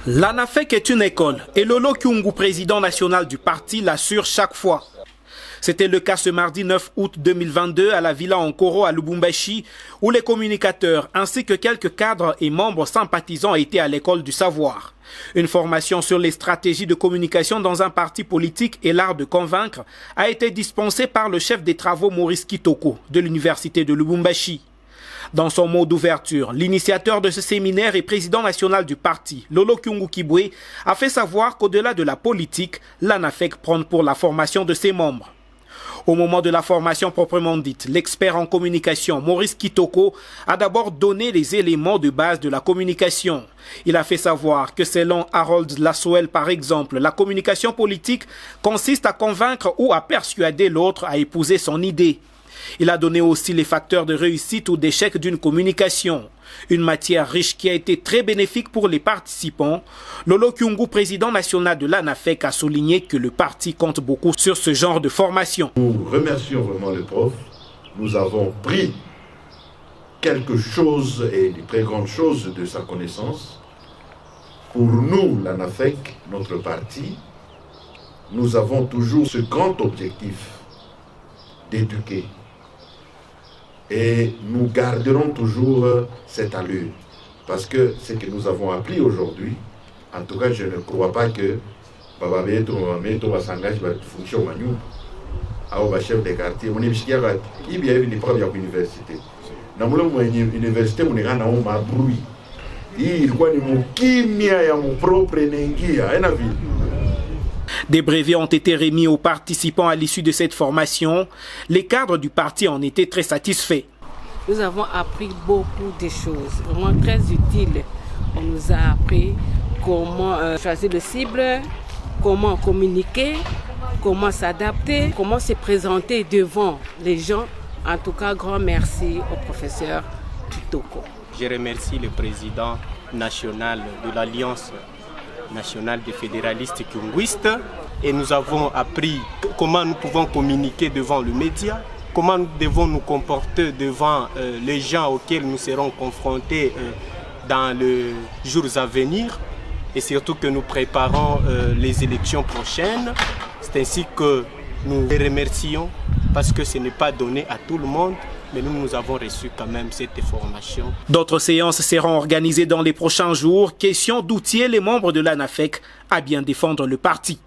L'ANAFEC est une école et Lolo Kyungu, président national du parti, l'assure chaque fois. C'était le cas ce mardi 9 août 2022 à la Villa Nkoro à Lubumbashi, où les communicateurs ainsi que quelques cadres et membres sympathisants étaient à l'école du savoir. Une formation sur les stratégies de communication dans un parti politique et l'art de convaincre a été dispensée par le chef des travaux Maurice Kitoko de l'université de Lubumbashi. Dans son mot d'ouverture, l'initiateur de ce séminaire et président national du parti, Lolo Kyungu Kibwe, a fait savoir qu'au-delà de la politique, l'ANAFEC prône pour la formation de ses membres. Au moment de la formation proprement dite, l'expert en communication Maurice Kitoko a d'abord donné les éléments de base de la communication. Il a fait savoir que selon Harold Lasswell par exemple, la communication politique consiste à convaincre ou à persuader l'autre à épouser son idée. Il a donné aussi les facteurs de réussite ou d'échec d'une communication. Une matière riche qui a été très bénéfique pour les participants. Lolo Kyungu, président national de l'ANAFEC, a souligné que le parti compte beaucoup sur ce genre de formation. Nous remercions vraiment le prof. Nous avons pris quelque chose et de très grandes choses de sa connaissance. Pour nous, l'ANAFEC, notre parti, nous avons toujours ce grand objectif d'éduquer. Et nous garderons toujours cette allure. Parce que ce que nous avons appris aujourd'hui, en tout cas, je ne crois pas que Baba Beto va s'engager dans la fonction manuelle. Au chef de quartier, on est il y a une première université. Dans l'université, on est en train de bruit. Il y a mon propre nengia. Des brevets ont été remis aux participants à l'issue de cette formation. Les cadres du parti en étaient très satisfaits. Nous avons appris beaucoup de choses, vraiment très utiles. On nous a appris comment choisir le cible, comment communiquer, comment s'adapter, comment se présenter devant les gens. En tout cas, grand merci au professeur Kitoko. Je remercie le président national de l'Alliance nationale des fédéralistes kyunguistes et nous avons appris comment nous pouvons communiquer devant le média, comment nous devons nous comporter devant les gens auxquels nous serons confrontés dans les jours à venir et surtout que nous préparons les élections prochaines. C'est ainsi que nous les remercions parce que ce n'est pas donné à tout le monde. Mais nous avons reçu quand même cette formation. D'autres séances seront organisées dans les prochains jours. Question d'outiller les membres de l'ANAFEC à bien défendre le parti.